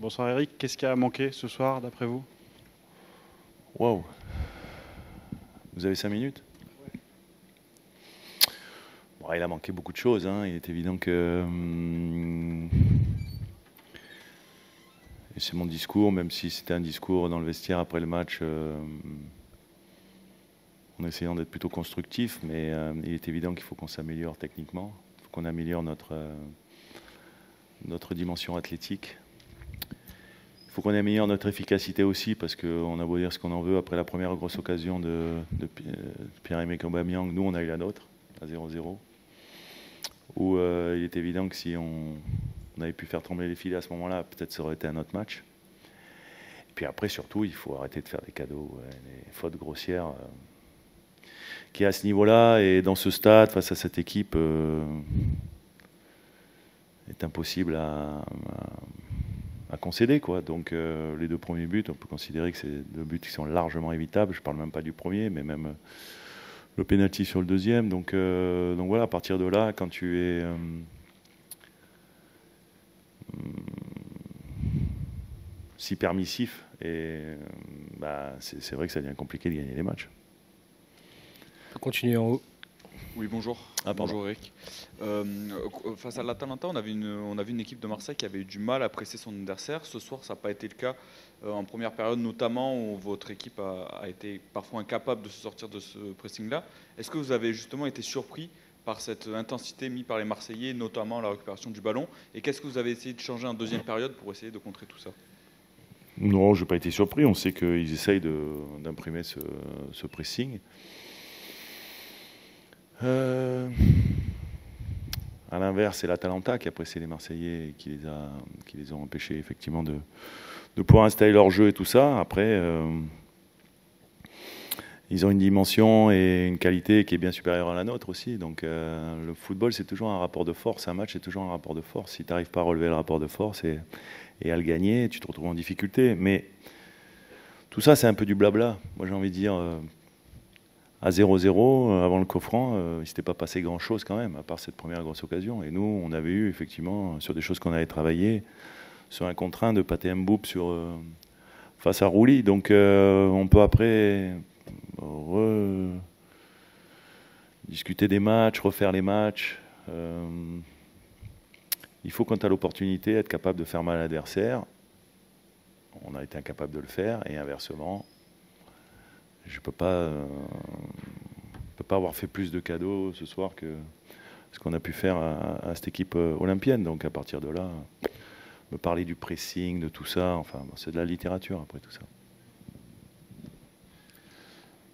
Bonsoir Eric, qu'est-ce qui a manqué ce soir d'après vous? Waouh. Vous avez 5 minutes? Bon, il a manqué beaucoup de choses, hein. Il est évident que... et c'est mon discours, même si c'était un discours dans le vestiaire après le match, en essayant d'être plutôt constructif, mais il est évident qu'il faut qu'on s'améliore techniquement, il faut qu'on améliore notre dimension athlétique. Il faut qu'on améliore notre efficacité aussi, parce qu'on a beau dire ce qu'on en veut, après la première grosse occasion de Pierre-Emerick Aubameyang, nous on a eu la nôtre, à 0-0, où il est évident que si on avait pu faire trembler les filets à ce moment-là, peut-être ça aurait été un autre match. Et puis après, surtout, il faut arrêter de faire des cadeaux, des fautes grossières. Qui est à ce niveau-là et dans ce stade, face à cette équipe, est impossible à concéder, quoi. Donc les 2 premiers buts, on peut considérer que c'est 2 buts qui sont largement évitables. Je ne parle même pas du premier, mais même le pénalty sur le deuxième. Donc voilà, à partir de là, quand tu es si permissif, et c'est vrai que ça devient compliqué de gagner les matchs. On peut continuer en haut. Oui, bonjour. Bonjour Eric. Face à l'Atalanta, on a vu une équipe de Marseille qui avait eu du mal à presser son adversaire. Ce soir, ça n'a pas été le cas en première période, notamment où votre équipe a été parfois incapable de se sortir de ce pressing-là. Est-ce que vous avez justement été surpris par cette intensité mise par les Marseillais, notamment la récupération du ballon? Et qu'est-ce que vous avez essayé de changer en deuxième période pour essayer de contrer tout ça? Non, je n'ai pas été surpris. On sait qu'ils essayent d'imprimer ce pressing. À l'inverse, c'est l'Atalanta qui a pressé les Marseillais et qui les ont empêchés effectivement de pouvoir installer leur jeu et tout ça. Après, ils ont une dimension et une qualité qui est bien supérieure à la nôtre aussi. Donc le football, c'est toujours un rapport de force. Un match, c'est toujours un rapport de force. Si tu n'arrives pas à relever le rapport de force et à le gagner, tu te retrouves en difficulté. Mais tout ça, c'est un peu du blabla. Moi, j'ai envie de dire... à 0-0, avant le coup franc, il ne s'était pas passé grand-chose quand même, à part cette première grosse occasion. Et nous, on avait eu effectivement, sur des choses qu'on avait travaillées, sur un contre 1 de Pathé Mboup face à Rouli. Donc on peut après discuter des matchs, refaire les matchs. Il faut, quand tu as l'opportunité, être capable de faire mal à l'adversaire. On a été incapable de le faire, et inversement, je ne peux pas avoir fait plus de cadeaux ce soir que ce qu'on a pu faire à cette équipe olympienne. Donc à partir de là, me parler du pressing, de tout ça, enfin, c'est de la littérature après tout ça.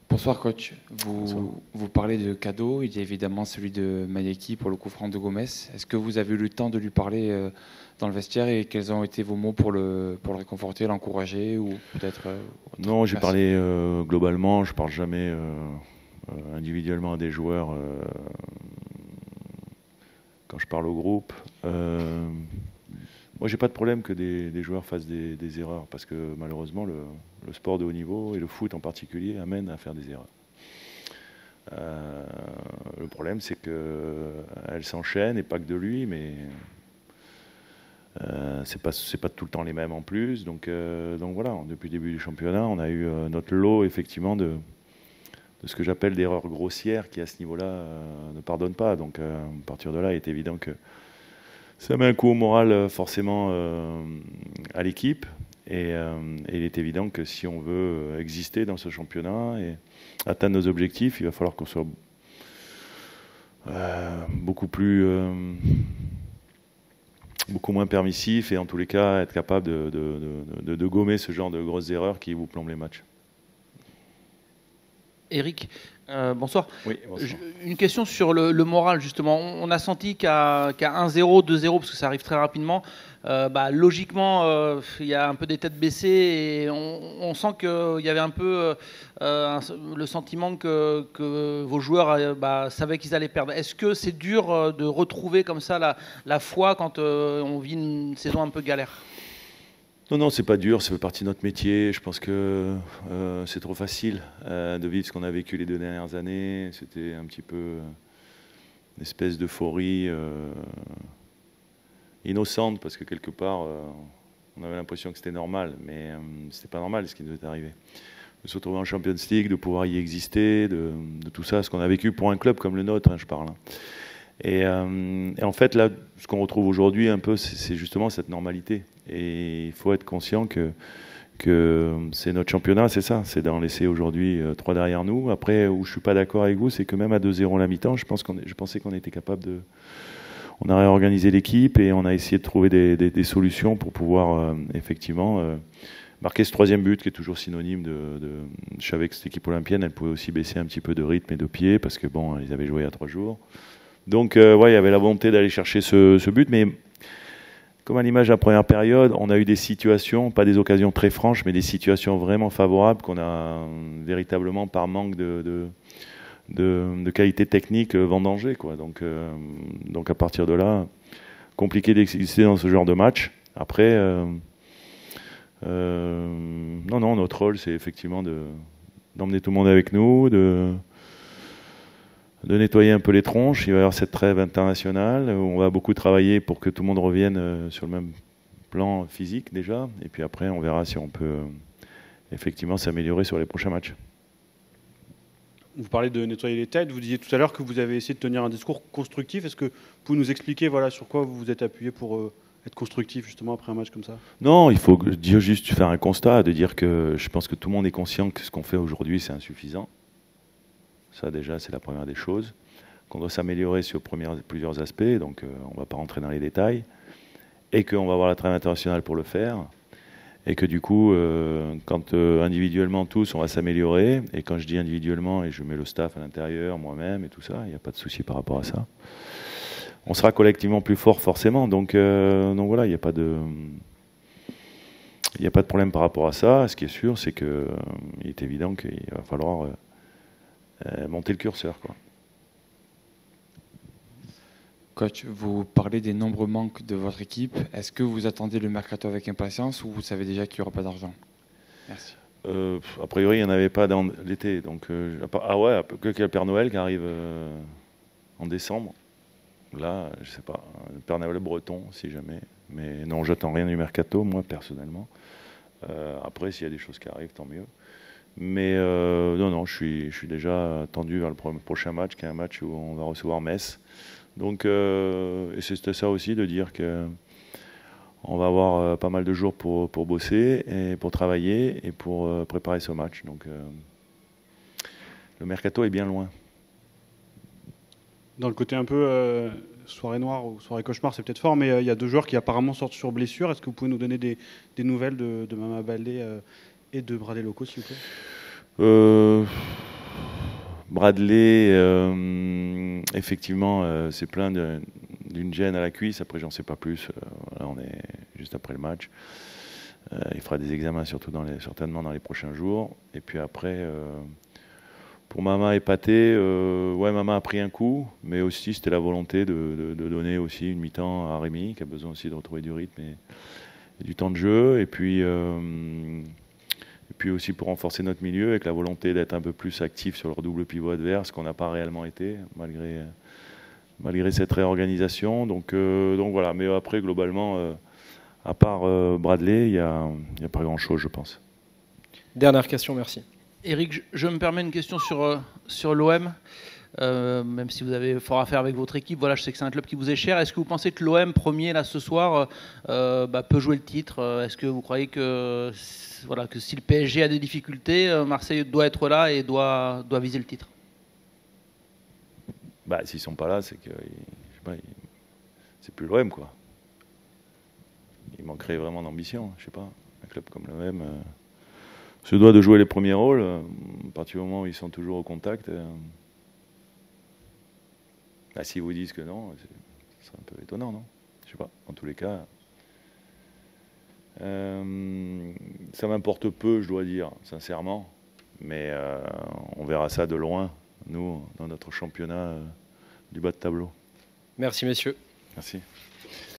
Bonsoir coach. Bonsoir. Vous parlez de cadeaux, il y a évidemment celui de Mayeki pour le coup franc de Gomez. Est-ce que vous avez eu le temps de lui parler dans le vestiaire et quels ont été vos mots pour le réconforter, l'encourager ou peut-être Non, j'ai Merci. parlé globalement, je ne parle jamais individuellement à des joueurs quand je parle au groupe. Moi, j'ai pas de problème que des joueurs fassent des erreurs, parce que malheureusement, le sport de haut niveau, et le foot en particulier, amène à faire des erreurs. Le problème, c'est qu'elles s'enchaînent, et pas que de lui, mais c'est pas tout le temps les mêmes en plus. Donc voilà, depuis le début du championnat, on a eu notre lot, effectivement, de ce que j'appelle d'erreurs grossières, qui à ce niveau-là ne pardonnent pas. Donc à partir de là, il est évident que ça met un coup au moral forcément à l'équipe. Et il est évident que si on veut exister dans ce championnat et atteindre nos objectifs, il va falloir qu'on soit beaucoup moins permissif, et en tous les cas être capable de gommer ce genre de grosses erreurs qui vous plombent les matchs. Eric, bonsoir. Oui, bonsoir. Une question sur le moral, justement. On a senti qu'à 1-0, 2-0, parce que ça arrive très rapidement, logiquement, il y a un peu des têtes baissées, et on sent qu'il y avait un peu le sentiment que vos joueurs savaient qu'ils allaient perdre. Est-ce que c'est dur de retrouver comme ça la foi quand on vit une saison un peu galère ? Non, c'est pas dur, ça fait partie de notre métier. Je pense que c'est trop facile de vivre ce qu'on a vécu les 2 dernières années. C'était un petit peu une espèce d'euphorie innocente, parce que quelque part, On avait l'impression que c'était normal, mais c'était pas normal ce qui nous est arrivé. De se retrouver en Champions League, de pouvoir y exister, de tout ça, ce qu'on a vécu pour un club comme le nôtre, hein, je parle. Et en fait, là, ce qu'on retrouve aujourd'hui un peu, c'est justement cette normalité. Et il faut être conscient que c'est notre championnat, c'est ça, c'est d'en laisser aujourd'hui 3 derrière nous. Après, où je suis pas d'accord avec vous, c'est que même à 2-0 la mi-temps, je pensais qu'on était capable de... On a réorganisé l'équipe et on a essayé de trouver des solutions pour pouvoir effectivement marquer ce 3e but qui est toujours synonyme Je savais que cette équipe olympienne, elle pouvait aussi baisser un petit peu de rythme et de pied parce que bon, ils avaient joué il y a 3 jours. Donc ouais, il y avait la volonté d'aller chercher ce but, mais comme à l'image de la première période, on a eu des situations, pas des occasions très franches, mais des situations vraiment favorables qu'on a véritablement par manque de qualité technique vendangée, quoi. Donc à partir de là, compliqué d'exister dans ce genre de match. Après, non, notre rôle, c'est effectivement d'emmener tout le monde avec nous, de nettoyer un peu les tronches. Il va y avoir cette trêve internationale où on va beaucoup travailler pour que tout le monde revienne sur le même plan physique déjà. Et puis après, on verra si on peut effectivement s'améliorer sur les prochains matchs. Vous parlez de nettoyer les têtes. Vous disiez tout à l'heure que vous avez essayé de tenir un discours constructif. Est-ce que vous pouvez nous expliquer voilà, sur quoi vous vous êtes appuyé pour être constructif justement après un match comme ça? Non, il faut juste faire un constat, de dire que je pense que tout le monde est conscient que ce qu'on fait aujourd'hui, c'est insuffisant. Ça, déjà, c'est la première des choses. Qu'on doit s'améliorer sur plusieurs aspects, donc on ne va pas rentrer dans les détails. Et qu'on va avoir la trêve internationale pour le faire. Et que du coup, quand individuellement tous, on va s'améliorer. Et quand je dis individuellement, et je mets le staff à l'intérieur, moi-même et tout ça, il n'y a pas de souci par rapport à ça. On sera collectivement plus fort, forcément. Donc voilà, il n'y a pas de problème par rapport à ça. Ce qui est sûr, c'est qu'il est évident qu'il va falloir... monter le curseur, quoi. Coach, vous parlez des nombreux manques de votre équipe. Est-ce que vous attendez le mercato avec impatience ou vous savez déjà qu'il n'y aura pas d'argent? Merci. A priori, il n'y en avait pas dans l'été. Donc, ah ouais, qu'il y a le Père Noël qui arrive en décembre. Là, je sais pas, le Père Noël breton, si jamais. Mais non, j'attends rien du mercato, moi, personnellement. Après, s'il y a des choses qui arrivent, tant mieux. Mais non, je suis déjà tendu vers le prochain match, qui est un match où on va recevoir Metz. Donc, et c'était ça aussi, de dire que on va avoir pas mal de jours pour bosser et pour travailler et pour préparer ce match. Donc, le mercato est bien loin. Dans le côté un peu soirée noire ou soirée cauchemar, c'est peut-être fort, mais il y a 2 joueurs qui apparemment sortent sur blessure. Est-ce que vous pouvez nous donner des nouvelles de Mama Baldé et de Bradley Loco, s'il vous plaît? Bradley, effectivement, c'est plein d'une gêne à la cuisse. Après, j'en sais pas plus. Là, on est juste après le match. Il fera des examens certainement dans les prochains jours. Et puis après, pour Mama et Pathé, ouais, Mama a pris un coup, mais aussi c'était la volonté de donner aussi une mi-temps à Rémi, qui a besoin aussi de retrouver du rythme et du temps de jeu. Et puis aussi pour renforcer notre milieu, avec la volonté d'être un peu plus actif sur leur double pivot adverse, qu'on n'a pas réellement été, malgré cette réorganisation. Donc voilà, mais après, globalement, à part Bradley, il n'y a pas grand-chose, je pense. Dernière question, merci. Eric, je me permets une question sur l'OM. Même si vous avez fort à faire avec votre équipe, voilà, je sais que c'est un club qui vous est cher. Est-ce que vous pensez que l'OM, premier là ce soir, peut jouer le titre? Est-ce que vous croyez que si le PSG a des difficultés, Marseille doit être là et doit viser le titre? S'ils sont pas là, c'est que c'est plus l'OM, quoi. Il manquerait vraiment d'ambition, je sais pas. Un club comme l'OM se doit de jouer les premiers rôles. À partir du moment où ils sont toujours au contact. S'ils vous disent que non, c'est un peu étonnant, non? Je sais pas. En tous les cas, ça m'importe peu, je dois dire, sincèrement. Mais on verra ça de loin, nous, dans notre championnat du bas de tableau. Merci, messieurs. Merci.